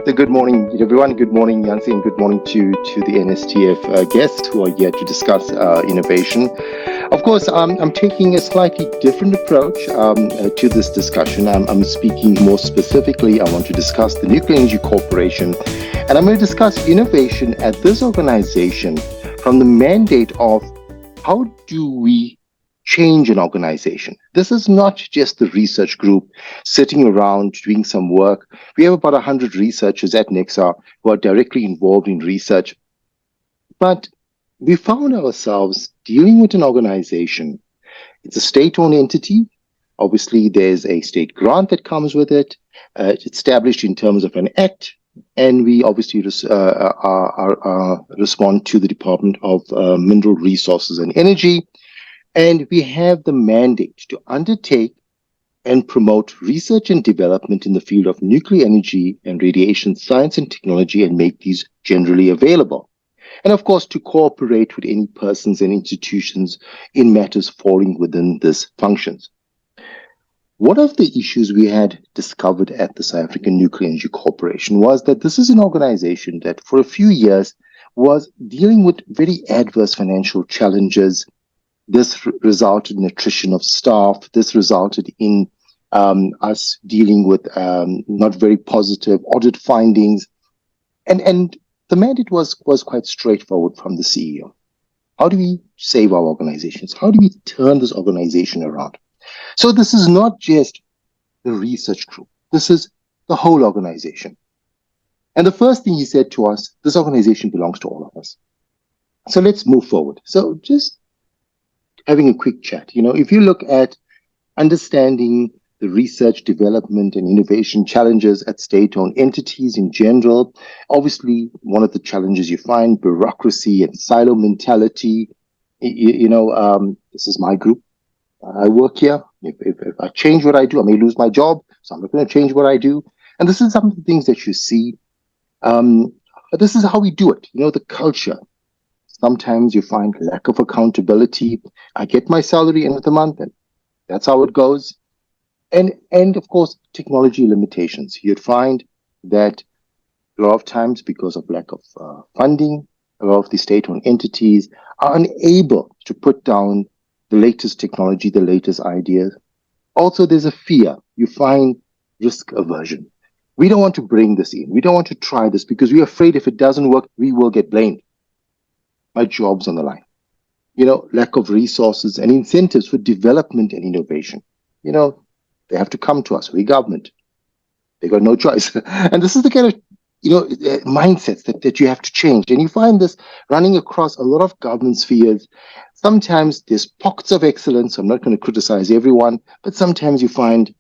Good morning, everyone. Good morning, Yancy, and good morning to the NSTF guests who are here to discuss innovation. Of course, I'm taking a slightly different approach to this discussion. I'm speaking more specifically. I want to discuss the Nuclear Energy Corporation, and I'm going to discuss innovation at this organization from the mandate of how do we change an organization. This is not just the research group sitting around doing some work. We have about 100 researchers at NECSA who are directly involved in research. But we found ourselves dealing with an organization. It's a state-owned entity. Obviously, there's a state grant that comes with it. It's established in terms of an act. And we obviously respond to the Department of Mineral Resources and Energy. And we have the mandate to undertake and promote research and development in the field of nuclear energy and radiation science and technology and make these generally available. And of course, to cooperate with any persons and institutions in matters falling within these functions. One of the issues we had discovered at the South African Nuclear Energy Corporation was that this is an organization that for a few years was dealing with very adverse financial challenges. This resulted in attrition of staff. This resulted in us dealing with not very positive audit findings. And the mandate was quite straightforward from the CEO. How do we save our organizations? How do we turn this organization around? So this is not just the research group. This is the whole organization. And the first thing he said to us, this organization belongs to all of us. So let's move forward. So just having a quick chat. If you look at understanding the research, development, and innovation challenges at state-owned entities in general, obviously, one of the challenges you find, bureaucracy and silo mentality. This is my group. I work here. If I change what I do, I may lose my job, so I'm not going to change what I do. And this is some of the things that you see. This is how we do it, the culture. Sometimes you find lack of accountability. I get my salary end of the month, and that's how it goes. And of course, technology limitations. You'd find that a lot of times, because of lack of funding, a lot of the state-owned entities are unable to put down the latest technology, the latest ideas. Also, there's a fear. You find risk aversion. We don't want to bring this in. We don't want to try this because we're afraid if it doesn't work, we will get blamed. My job's on the line. Lack of resources and incentives for development and innovation. They have to come to us. We're government. They got no choice. And this is the kind of, mindsets that you have to change. And you find this running across a lot of government spheres. Sometimes there's pockets of excellence. I'm not going to criticize everyone, but sometimes you find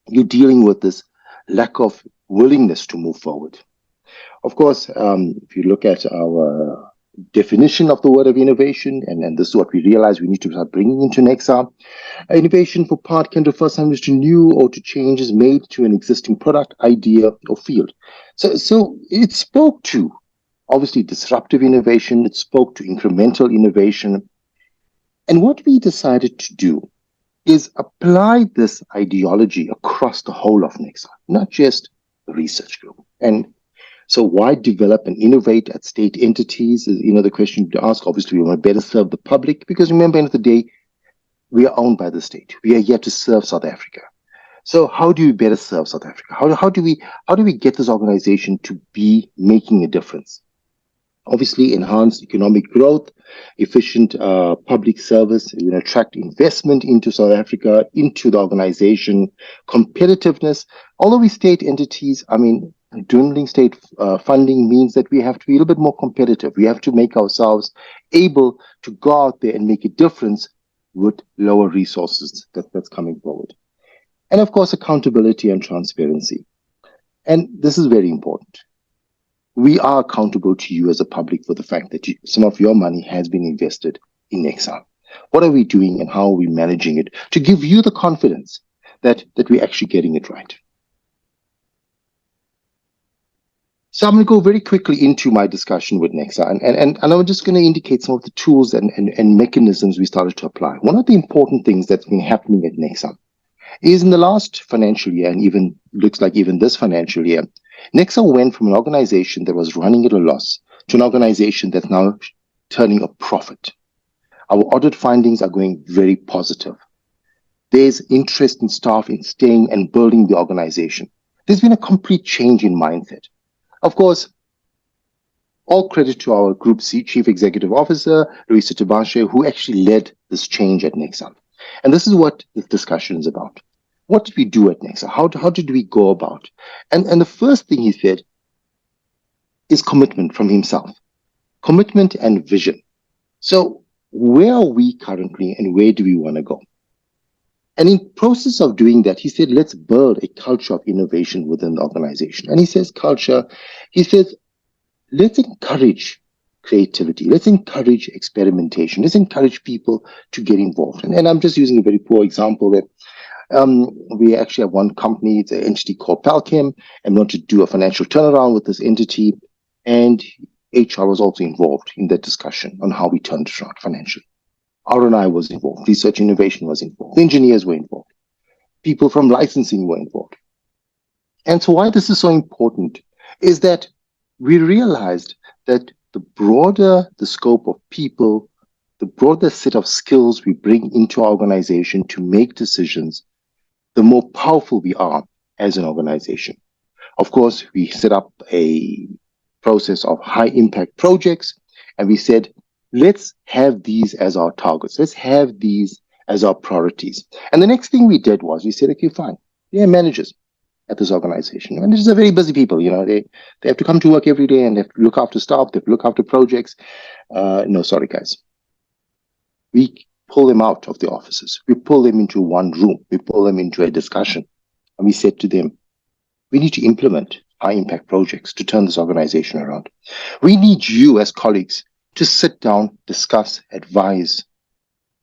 you're dealing with this lack of willingness to move forward. Of course, if you look at our definition of the word of innovation, and this is what we realize we need to start bringing into NECSA. Innovation for part can refer sometimes to new or to changes made to an existing product, idea, or field. So it spoke to, obviously, disruptive innovation. It spoke to incremental innovation. And what we decided to do is apply this ideology across the whole of NECSA, not just the research group. And so why develop and innovate at state entities is, the question to ask. Obviously, we want to better serve the public because remember, at the end of the day, we are owned by the state. We are here to serve South Africa. So how do we better serve South Africa? How do we get this organization to be making a difference? Obviously, enhance economic growth, efficient public service, attract investment into South Africa, into the organization, competitiveness. Although we state entities, dwindling state funding means that we have to be a little bit more competitive. We have to make ourselves able to go out there and make a difference with lower resources that's coming forward. And of course, accountability and transparency. And this is very important. We are accountable to you as a public for the fact that some of your money has been invested in NECSA. What are we doing and how are we managing it to give you the confidence that we're actually getting it right? So I'm going to go very quickly into my discussion with NECSA, and I'm just going to indicate some of the tools and mechanisms we started to apply. One of the important things that's been happening at NECSA is in the last financial year, and even looks like even this financial year, NECSA went from an organization that was running at a loss to an organization that's now turning a profit. Our audit findings are going very positive. There's interest in staff in staying and building the organization. There's been a complete change in mindset. Of course, all credit to our Group C Chief Executive Officer, Louisa Tabashe, who actually led this change at NECSA. And this is what this discussion is about. What did we do at NECSA? How did we go about? And the first thing he said is commitment from himself. Commitment and vision. So where are we currently and where do we want to go? And in process of doing that, he said, let's build a culture of innovation within the organization. And he says culture, he says, let's encourage creativity. Let's encourage experimentation. Let's encourage people to get involved. And I'm just using a very poor example there. We actually have one company, it's an entity called Palchem, and want to do a financial turnaround with this entity. And HR was also involved in that discussion on how we turned it around financially. R&I was involved. Research innovation was involved. Engineers were involved. People from licensing were involved. And so why this is so important is that we realized that the broader the scope of people, the broader set of skills we bring into our organization to make decisions, the more powerful we are as an organization. Of course, we set up a process of high impact projects, and we said, let's have these as our targets. Let's have these as our priorities. And the next thing we did was we said, okay, fine. There are managers at this organization. Managers are very busy people. You know, they have to come to work every day and they have to look after staff. They have to look after projects. No, sorry, guys. We pull them out of the offices. We pull them into one room. We pull them into a discussion. And we said to them, we need to implement high impact projects to turn this organization around. We need you as colleagues to sit down, discuss, advise,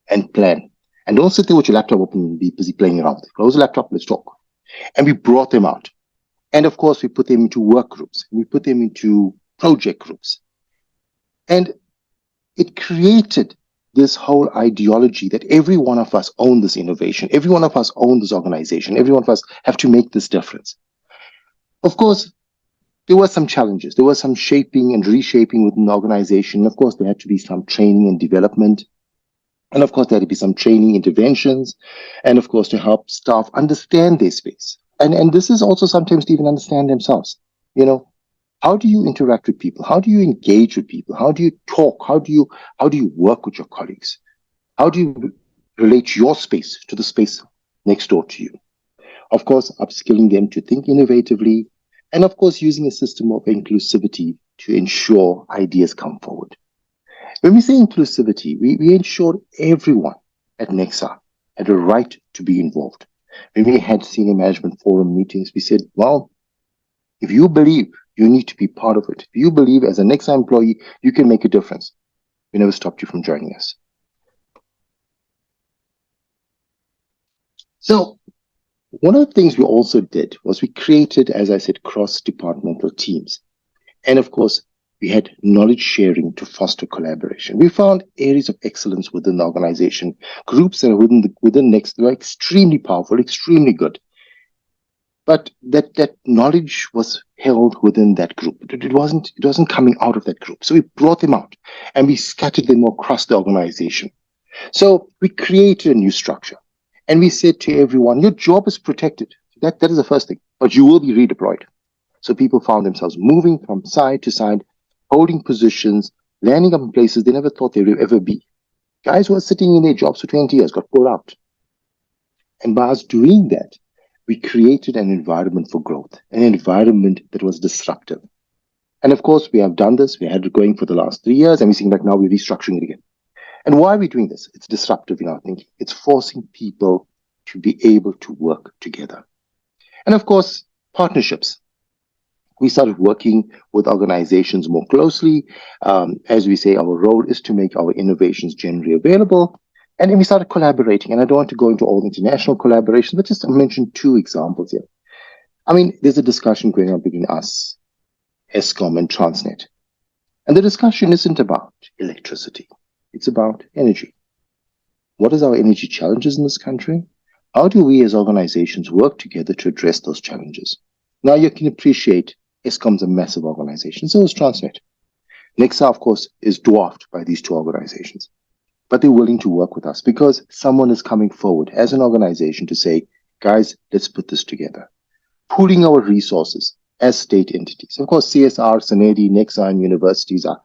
and plan. And don't sit there with your laptop open and be busy playing around. Close the laptop, let's talk. And we brought them out. And of course, we put them into work groups. We put them into project groups. And it created this whole ideology that every one of us own this innovation. Every one of us own this organization. Every one of us have to make this difference. Of course, there were some challenges. There was some shaping and reshaping within the organization. Of course, there had to be some training and development. And of course, there had to be some training interventions. And of course, to help staff understand their space. And this is also sometimes to even understand themselves. You know, how do you interact with people? How do you engage with people? How do you talk? How do you work with your colleagues? How do you relate your space to the space next door to you? Of course, upskilling them to think innovatively. And of course, using a system of inclusivity to ensure ideas come forward. When we say inclusivity, we ensured everyone at NECSA had a right to be involved. When we had senior management forum meetings, we said, well, if you believe you need to be part of it, if you believe as a NECSA employee, you can make a difference, we never stopped you from joining us. So one of the things we also did was we created, as I said, cross-departmental teams. And of course, we had knowledge sharing to foster collaboration. We found areas of excellence within the organization, groups that are within NECSA were extremely powerful, extremely good. But that knowledge was held within that group. It wasn't coming out of that group. So we brought them out and we scattered them across the organization. So we created a new structure. And we said to everyone, your job is protected. That is the first thing, but you will be redeployed. So people found themselves moving from side to side, holding positions, landing up in places they never thought they would ever be. Guys who were sitting in their jobs for 20 years got pulled out. And by us doing that, we created an environment for growth, an environment that was disruptive. And of course, we have done this. We had it going for the last 3 years, and we're seeing like now we're restructuring it again. And why are we doing this? It's disruptive in our thinking. It's forcing people to be able to work together. And of course, partnerships. We started working with organizations more closely. As we say, our role is to make our innovations generally available. And then we started collaborating. And I don't want to go into all the international collaborations, but just to mention 2 examples here. I mean, there's a discussion going on between us, Eskom and Transnet. And the discussion isn't about electricity. It's about energy. What is our energy challenges in this country? How do we as organizations work together to address those challenges? Now you can appreciate Eskom's a massive organization, so is Transnet. NECSA, of course, is dwarfed by these two organizations. But they're willing to work with us because someone is coming forward as an organization to say, guys, let's put this together. Pooling our resources as state entities. Of course, CSR, SANEDI, NECSA, and universities are,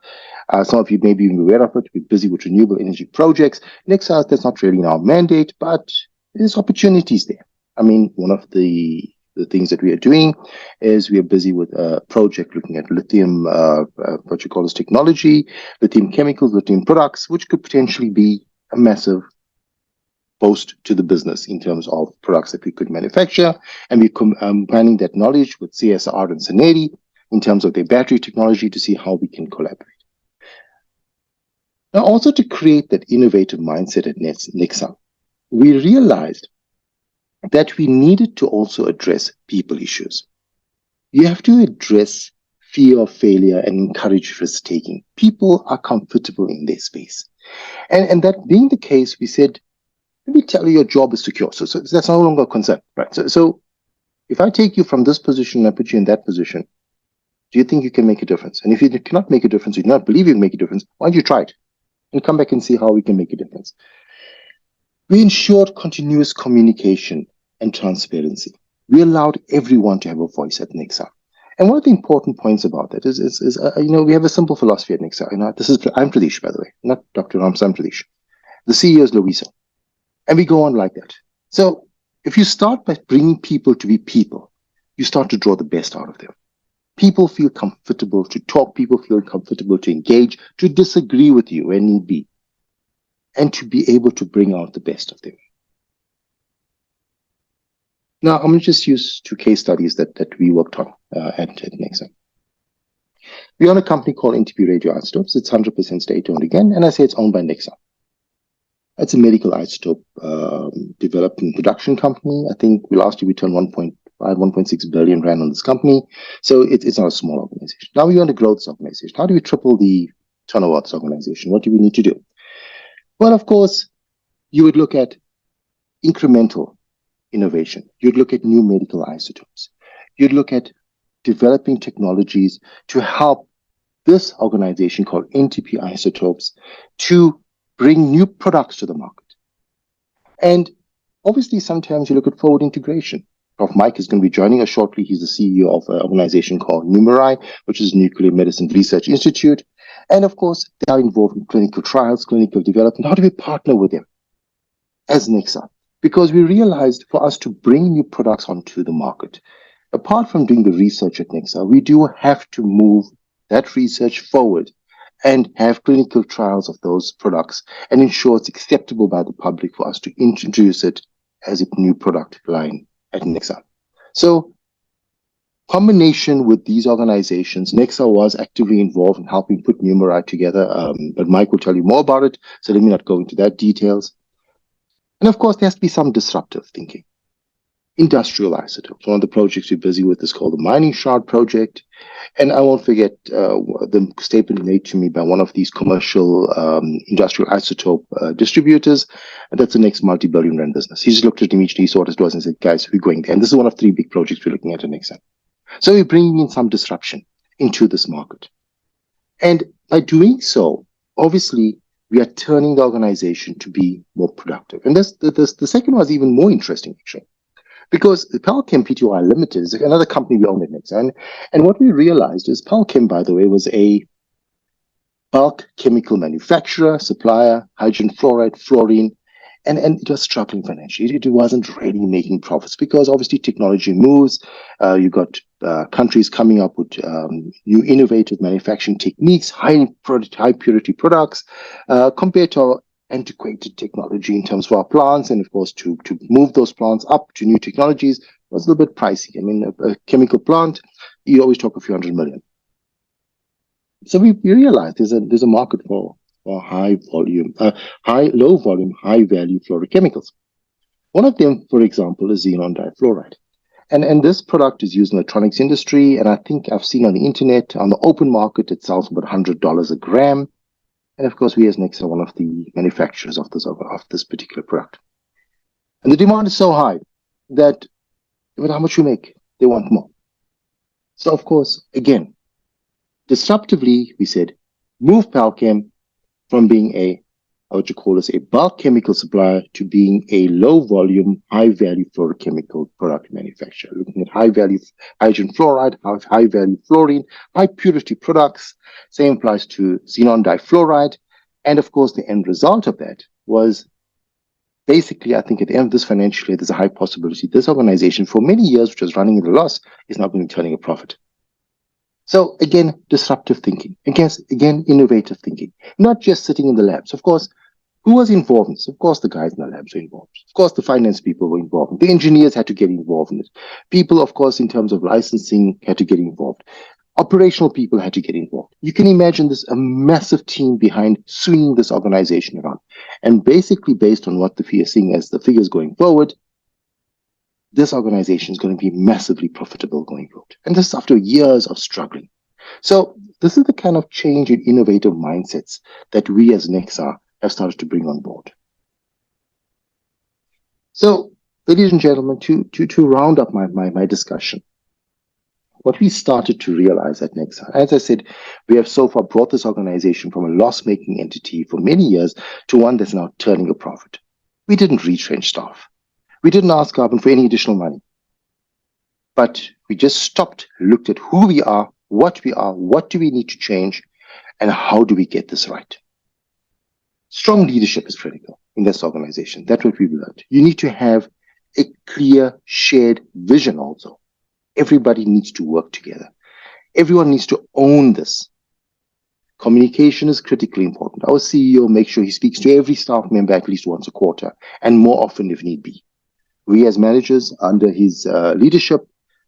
some of you may be aware of it, we're busy with renewable energy projects. NECSA, that's not really in our mandate, but there's opportunities there. I mean, one of the things that we are doing is we are busy with a project looking at lithium, what you call this technology, lithium chemicals, lithium products, which could potentially be a massive boost to the business in terms of products that we could manufacture. And we're combining that knowledge with CSR and SANEDI in terms of their battery technology to see how we can collaborate. Now, also to create that innovative mindset at NECSA, we realized that we needed to also address people issues. You have to address fear of failure and encourage risk-taking. People are comfortable in their space. And that being the case, we said, let me tell you, your job is secure. So that's no longer a concern, right? So if I take you from this position and I put you in that position, do you think you can make a difference? And if you cannot make a difference, you do not believe you can make a difference, why don't you try it? And come back and see how we can make a difference. We ensured continuous communication and transparency. We allowed everyone to have a voice at NECSA. And one of the important points about that is we have a simple philosophy at NECSA. I'm Pradish, by the way, not Dr. Rampersadh, I'm Pradish. The CEO is Louisa. And we go on like that. So if you start by bringing people to be people, you start to draw the best out of them. People feel comfortable to talk. People feel comfortable to engage, to disagree with you when need be, and to be able to bring out the best of them. Now, I'm going to just use two case studies that we worked on at NECSA. We own a company called NTP Radioisotopes. It's 100% state-owned again, and I say it's owned by NECSA. It's a medical isotope development production company. I think last year we turned 1.6 billion rand on this company. So it's not a small organization. Now we want to grow this organization. How do we triple the turnover of this organization? What do we need to do? Well, of course, you would look at incremental innovation. You'd look at new medical isotopes. You'd look at developing technologies to help this organization called NTP Isotopes to bring new products to the market. And obviously, sometimes you look at forward integration. Prof. Mike is going to be joining us shortly. He's the CEO of an organization called NUMERI, which is Nuclear Medicine Research Institute. And of course, they are involved in clinical trials, clinical development. How do we partner with them as NECSA? Because we realized for us to bring new products onto the market, apart from doing the research at NECSA, we do have to move that research forward and have clinical trials of those products and ensure it's acceptable by the public for us to introduce it as a new product line at NECSA. So, combination with these organizations, NECSA was actively involved in helping put NUMERI together, but Mike will tell you more about it, so let me not go into that details. And of course, there has to be some disruptive thinking. Industrial isotopes. One of the projects we're busy with is called the Mining Shard Project. And I won't forget the statement made to me by one of these commercial industrial isotope distributors. And that's the next multi-billion rand business. He just looked at me, he saw what it was and said, guys, we're going there. And this is one of 3 big projects we're looking at NECSA. So we're bringing in some disruption into this market. And by doing so, obviously, we are turning the organization to be more productive. And the second one is even more interesting, actually. Because Palchem Pty Limited is another company we own at NECSA. And what we realized is Palchem, by the way, was a bulk chemical manufacturer, supplier, hydrogen fluoride, fluorine, and it was struggling financially. It wasn't really making profits because obviously technology moves. You got countries coming up with new innovative manufacturing techniques, high purity products, compared to our antiquated technology in terms of our plants, and of course to move those plants up to new technologies was a little bit pricey. I mean, a chemical plant, you always talk a few hundred million. So we realized there's a market for low volume, high value fluorochemicals. One of them, for example, is xenon difluoride. And this product is used in the electronics industry, and I think I've seen on the internet, on the open market, it sells about $100 a gram. And of course, we as NECSA are one of the manufacturers of this particular product. And the demand is so high that no matter how much you make, they want more. So, of course, again, disruptively, we said, move Palchem from being how would you call this, a bulk chemical supplier to being a low volume, high value fluorochemical product manufacturer, looking at high value hydrogen fluoride, high value fluorine, high purity products. Same applies to xenon difluoride. And of course, the end result of that was basically, I think at the end of this financial year, there's a high possibility this organization, for many years, which was running at a loss, is now going to be turning a profit. So again, disruptive thinking. Again, innovative thinking. Not just sitting in the labs. Of course, who was involved in this? Of course, the guys in the labs were involved. Of course, the finance people were involved. The engineers had to get involved in it. People, of course, in terms of licensing, had to get involved. Operational people had to get involved. You can imagine this, a massive team behind swinging this organization around. And basically, based on what we are seeing as the figures going forward, this organization is going to be massively profitable going forward. And this is after years of struggling. So this is the kind of change in innovative mindsets that we as NECSA have started to bring on board. So, ladies and gentlemen, to round up my discussion, what we started to realize at NECSA, as I said, we have so far brought this organization from a loss-making entity for many years to one that's now turning a profit. We didn't retrench staff. We didn't ask Carbon for any additional money. But we just stopped, looked at who we are, what do we need to change, and how do we get this right? Strong leadership is critical in this organization. That's what we've learned. You need to have a clear, shared vision also. Everybody needs to work together. Everyone needs to own this. Communication is critically important. Our CEO makes sure he speaks to every staff member at least once a quarter, and more often if need be. We as managers, under his leadership,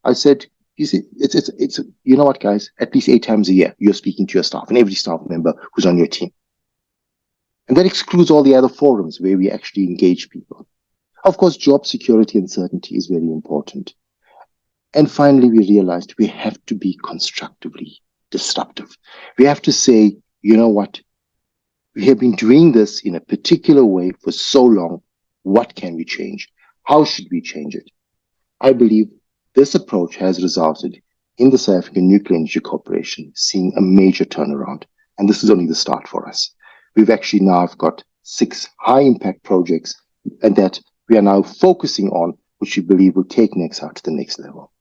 I said, it's you know what, guys, at least 8 times a year, you're speaking to your staff and every staff member who's on your team. And that excludes all the other forums where we actually engage people. Of course, job security and certainty is very important. And finally, we realized we have to be constructively disruptive. We have to say, you know what? We have been doing this in a particular way for so long. What can we change? How should we change it? I believe this approach has resulted in the South African Nuclear Energy Corporation seeing a major turnaround. And this is only the start for us. We've actually now got 6 high-impact projects and that we are now focusing on, which we believe will take NECSA to the next level.